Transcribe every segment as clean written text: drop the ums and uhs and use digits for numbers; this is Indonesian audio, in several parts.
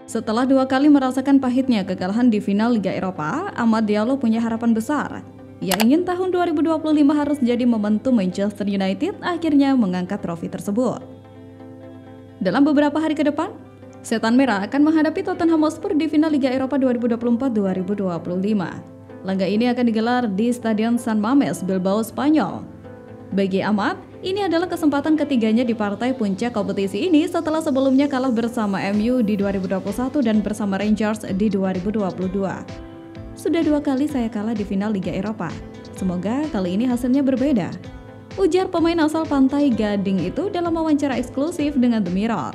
Setelah 2 kali merasakan pahitnya kekalahan di final Liga Eropa, Amad Diallo punya harapan besar. Ia ingin tahun 2025 harus jadi momentum Manchester United akhirnya mengangkat trofi tersebut. Dalam beberapa hari ke depan, Setan Merah akan menghadapi Tottenham Hotspur di final Liga Eropa 2024-2025. Laga ini akan digelar di Stadion San Mamés, Bilbao, Spanyol. Bagi Amad, ini adalah kesempatan ketiganya di partai puncak kompetisi ini setelah sebelumnya kalah bersama MU di 2021 dan bersama Rangers di 2022. Sudah 2 kali saya kalah di final Liga Eropa. Semoga kali ini hasilnya berbeda, ujar pemain asal Pantai Gading itu dalam wawancara eksklusif dengan The Mirror.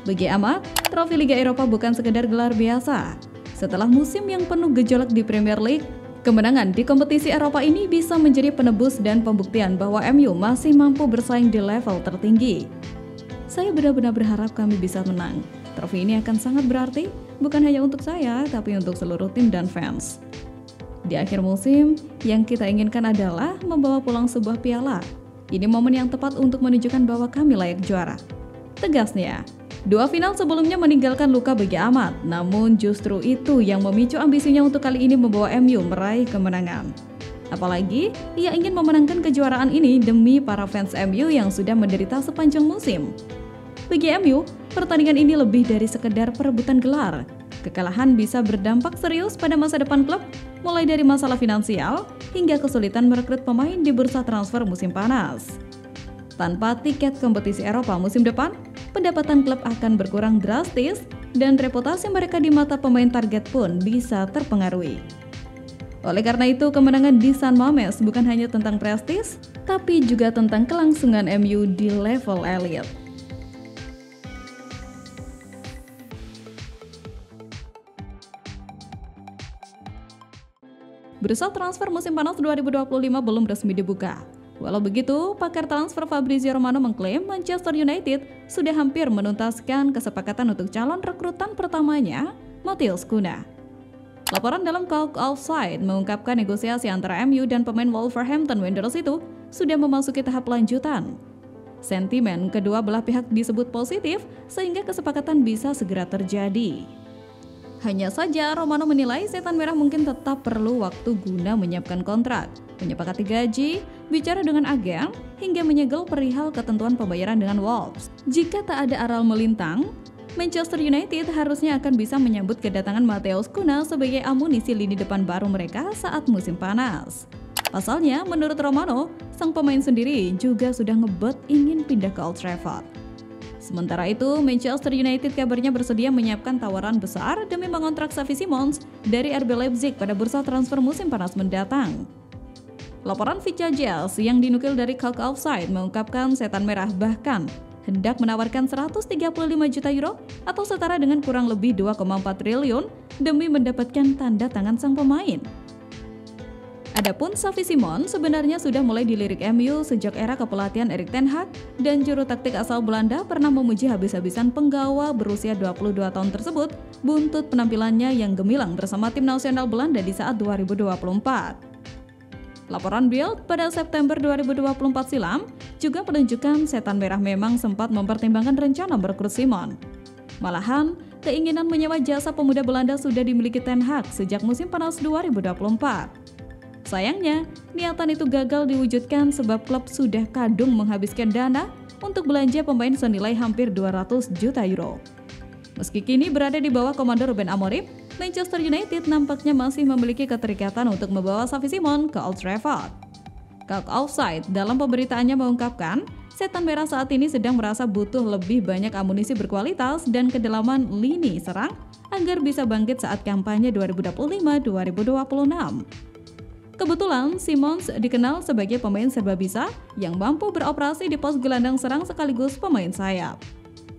Bagi Amad, trofi Liga Eropa bukan sekedar gelar biasa. Setelah musim yang penuh gejolak di Premier League, kemenangan di kompetisi Eropa ini bisa menjadi penebus dan pembuktian bahwa MU masih mampu bersaing di level tertinggi. Saya benar-benar berharap kami bisa menang. Trofi ini akan sangat berarti, bukan hanya untuk saya, tapi untuk seluruh tim dan fans. Di akhir musim, yang kita inginkan adalah membawa pulang sebuah piala. Ini momen yang tepat untuk menunjukkan bahwa kami layak juara, tegasnya. 2 final sebelumnya meninggalkan luka bagi Amad, namun justru itu yang memicu ambisinya untuk kali ini membawa MU meraih kemenangan. Apalagi, ia ingin memenangkan kejuaraan ini demi para fans MU yang sudah menderita sepanjang musim. Bagi MU, pertandingan ini lebih dari sekedar perebutan gelar. Kekalahan bisa berdampak serius pada masa depan klub, mulai dari masalah finansial hingga kesulitan merekrut pemain di bursa transfer musim panas. Tanpa tiket kompetisi Eropa musim depan, pendapatan klub akan berkurang drastis dan reputasi mereka di mata pemain target pun bisa terpengaruhi. Oleh karena itu, kemenangan di San Mamés bukan hanya tentang prestis, tapi juga tentang kelangsungan MU di level elit. Bursa transfer musim panas 2025 belum resmi dibuka. Walau begitu, pakar transfer Fabrizio Romano mengklaim Manchester United sudah hampir menuntaskan kesepakatan untuk calon rekrutan pertamanya, Matheus Cunha. Laporan dalam Talk Offside mengungkapkan negosiasi antara MU dan pemain Wolverhampton Wanderers itu sudah memasuki tahap lanjutan. Sentimen kedua belah pihak disebut positif sehingga kesepakatan bisa segera terjadi. Hanya saja, Romano menilai Setan Merah mungkin tetap perlu waktu guna menyiapkan kontrak, menyepakati gaji, bicara dengan agen, hingga menyegel perihal ketentuan pembayaran dengan Wolves. Jika tak ada aral melintang, Manchester United harusnya akan bisa menyambut kedatangan Matheus Cunha sebagai amunisi lini depan baru mereka saat musim panas. Pasalnya, menurut Romano, sang pemain sendiri juga sudah ngebet ingin pindah ke Old Trafford. Sementara itu, Manchester United kabarnya bersedia menyiapkan tawaran besar demi mengontrak Xavi Simons dari RB Leipzig pada bursa transfer musim panas mendatang. Laporan Vica Jazz yang dinukil dari Talk Offside mengungkapkan Setan Merah bahkan hendak menawarkan 135 juta euro atau setara dengan kurang lebih 2,4 triliun demi mendapatkan tanda tangan sang pemain. Adapun Xavi Simons sebenarnya sudah mulai dilirik MU sejak era kepelatihan Erik ten Hag dan juru taktik asal Belanda pernah memuji habis-habisan penggawa berusia 22 tahun tersebut buntut penampilannya yang gemilang bersama tim nasional Belanda di saat 2024. Laporan Bild pada September 2024 silam juga menunjukkan Setan Merah memang sempat mempertimbangkan rencana merekrut Simon. Malahan, keinginan menyewa jasa pemuda Belanda sudah dimiliki Ten Hag sejak musim panas 2024. Sayangnya, niatan itu gagal diwujudkan sebab klub sudah kadung menghabiskan dana untuk belanja pemain senilai hampir 200 juta euro. Meski kini berada di bawah komando Ruben Amorim, Manchester United nampaknya masih memiliki keterikatan untuk membawa Xavi Simons ke Old Trafford. Talk Offside dalam pemberitaannya mengungkapkan, Setan Merah saat ini sedang merasa butuh lebih banyak amunisi berkualitas dan kedalaman lini serang agar bisa bangkit saat kampanye 2025-2026. Kebetulan, Simons dikenal sebagai pemain serba bisa yang mampu beroperasi di pos gelandang serang sekaligus pemain sayap.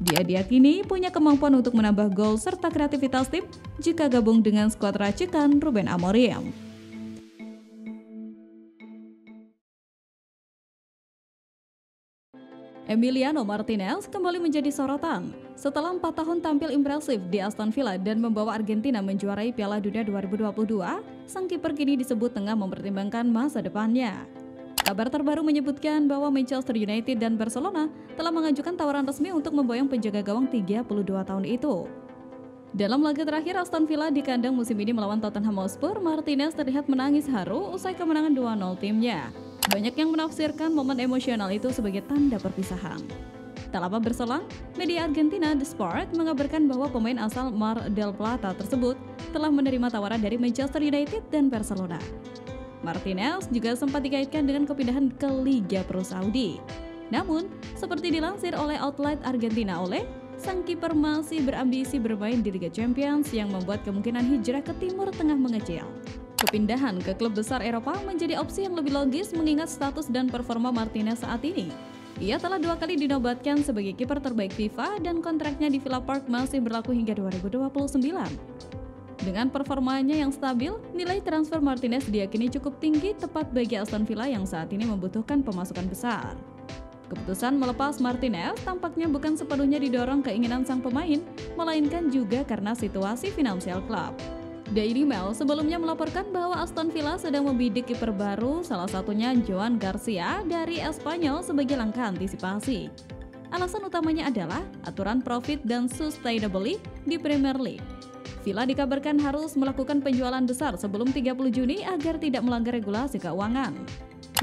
Dia diyakini punya kemampuan untuk menambah gol serta kreativitas tim jika gabung dengan skuad racikan Ruben Amorim. Emiliano Martinez kembali menjadi sorotan. Setelah 4 tahun tampil impresif di Aston Villa dan membawa Argentina menjuarai Piala Dunia 2022, sang kiper kini disebut tengah mempertimbangkan masa depannya. Kabar terbaru menyebutkan bahwa Manchester United dan Barcelona telah mengajukan tawaran resmi untuk memboyong penjaga gawang 32 tahun itu. Dalam laga terakhir Aston Villa di kandang musim ini melawan Tottenham Hotspur, Martinez terlihat menangis haru usai kemenangan 2-0 timnya. Banyak yang menafsirkan momen emosional itu sebagai tanda perpisahan. Tak lama berselang, media Argentina The Sport mengabarkan bahwa pemain asal Mar del Plata tersebut telah menerima tawaran dari Manchester United dan Barcelona. Martinez juga sempat dikaitkan dengan kepindahan ke Liga Pro Saudi. Namun, seperti dilansir oleh outlet Argentina sang kiper masih berambisi bermain di Liga Champions yang membuat kemungkinan hijrah ke Timur Tengah mengecil. Kepindahan ke klub besar Eropa menjadi opsi yang lebih logis mengingat status dan performa Martinez saat ini. Ia telah 2 kali dinobatkan sebagai kiper terbaik FIFA dan kontraknya di Villa Park masih berlaku hingga 2029. Dengan performanya yang stabil, nilai transfer Martinez diyakini cukup tinggi tepat bagi Aston Villa yang saat ini membutuhkan pemasukan besar. Keputusan melepas Martinez tampaknya bukan sepenuhnya didorong keinginan sang pemain, melainkan juga karena situasi finansial klub. Daily Mail sebelumnya melaporkan bahwa Aston Villa sedang membidik kiper baru, salah satunya Joan Garcia dari Espanyol sebagai langkah antisipasi. Alasan utamanya adalah aturan profit dan sustainability di Premier League. Villa dikabarkan harus melakukan penjualan besar sebelum 30 Juni agar tidak melanggar regulasi keuangan.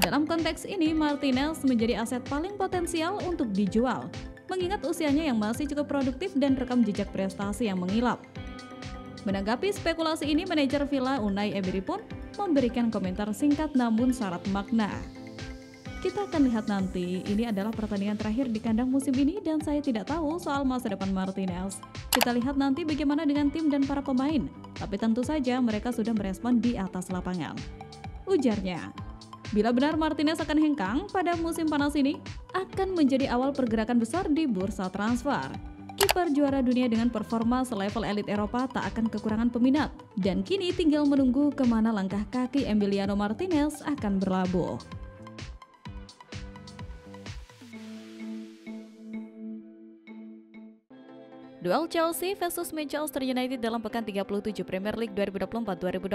Dalam konteks ini, Martinez menjadi aset paling potensial untuk dijual, mengingat usianya yang masih cukup produktif dan rekam jejak prestasi yang mengilap. Menanggapi spekulasi ini, manajer Villa Unai Emery pun memberikan komentar singkat namun syarat makna. Kita akan lihat nanti, ini adalah pertandingan terakhir di kandang musim ini dan saya tidak tahu soal masa depan Martinez. Kita lihat nanti bagaimana dengan tim dan para pemain, tapi tentu saja mereka sudah merespon di atas lapangan, ujarnya. Bila benar Martinez akan hengkang pada musim panas ini, akan menjadi awal pergerakan besar di bursa transfer. Kiper juara dunia dengan performa selevel elit Eropa tak akan kekurangan peminat, dan kini tinggal menunggu kemana langkah kaki Emiliano Martinez akan berlabuh. Duel Chelsea versus Manchester United dalam pekan 37 Premier League 2024-2025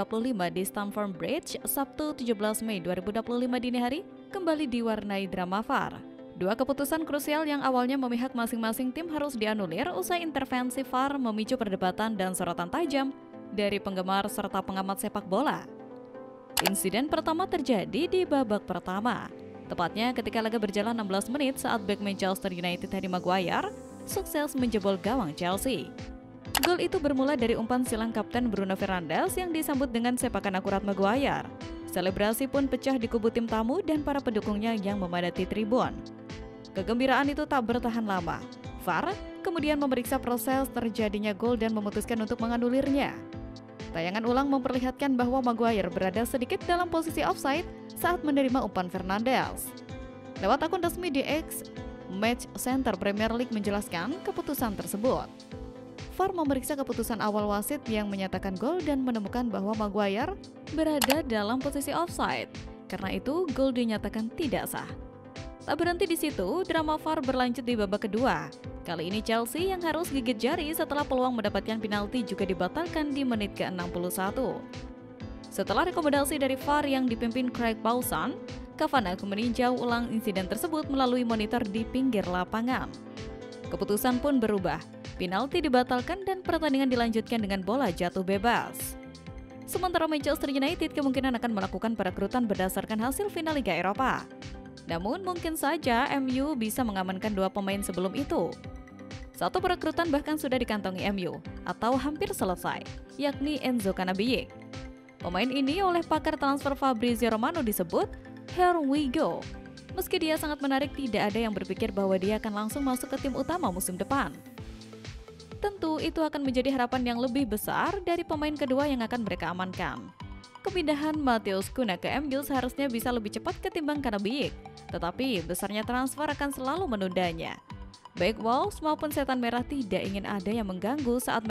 di Stamford Bridge, Sabtu 17 Mei 2025 dini hari, kembali diwarnai drama VAR. Dua keputusan krusial yang awalnya memihak masing-masing tim harus dianulir usai intervensi VAR memicu perdebatan dan sorotan tajam dari penggemar serta pengamat sepak bola. Insiden pertama terjadi di babak pertama, tepatnya ketika laga berjalan 16 menit saat bek Manchester United Harry Maguire sukses menjebol gawang Chelsea. Gol itu bermula dari umpan silang kapten Bruno Fernandes yang disambut dengan sepakan akurat Maguire. Selebrasi pun pecah di kubu tim tamu dan para pendukungnya yang memadati tribun. Kegembiraan itu tak bertahan lama. VAR kemudian memeriksa proses terjadinya gol dan memutuskan untuk menganulirnya. Tayangan ulang memperlihatkan bahwa Maguire berada sedikit dalam posisi offside saat menerima umpan Fernandes. Lewat akun resmi di X, Match Center Premier League menjelaskan keputusan tersebut. VAR memeriksa keputusan awal wasit yang menyatakan gol dan menemukan bahwa Maguire berada dalam posisi offside. Karena itu, gol dinyatakan tidak sah. Tak berhenti di situ, drama VAR berlanjut di babak kedua. Kali ini Chelsea yang harus gigit jari setelah peluang mendapatkan penalti juga dibatalkan di menit ke-61. Setelah rekomendasi dari VAR yang dipimpin Craig Pawson, Cavani meninjau ulang insiden tersebut melalui monitor di pinggir lapangan. Keputusan pun berubah, penalti dibatalkan dan pertandingan dilanjutkan dengan bola jatuh bebas. Sementara Manchester United kemungkinan akan melakukan perekrutan berdasarkan hasil final Liga Eropa. Namun mungkin saja MU bisa mengamankan 2 pemain sebelum itu. Satu perekrutan bahkan sudah dikantongi MU atau hampir selesai, yakni Enzo Cannabijik. Pemain ini oleh pakar transfer Fabrizio Romano disebut "Here we go". Meski dia sangat menarik, tidak ada yang berpikir bahwa dia akan langsung masuk ke tim utama musim depan. Tentu itu akan menjadi harapan yang lebih besar dari pemain kedua yang akan mereka amankan. Kepindahan Matheus Cunha ke MU seharusnya bisa lebih cepat ketimbang Cannabijik, tetapi besarnya transfer akan selalu menundanya. Baik Wolves maupun Setan Merah tidak ingin ada yang mengganggu saat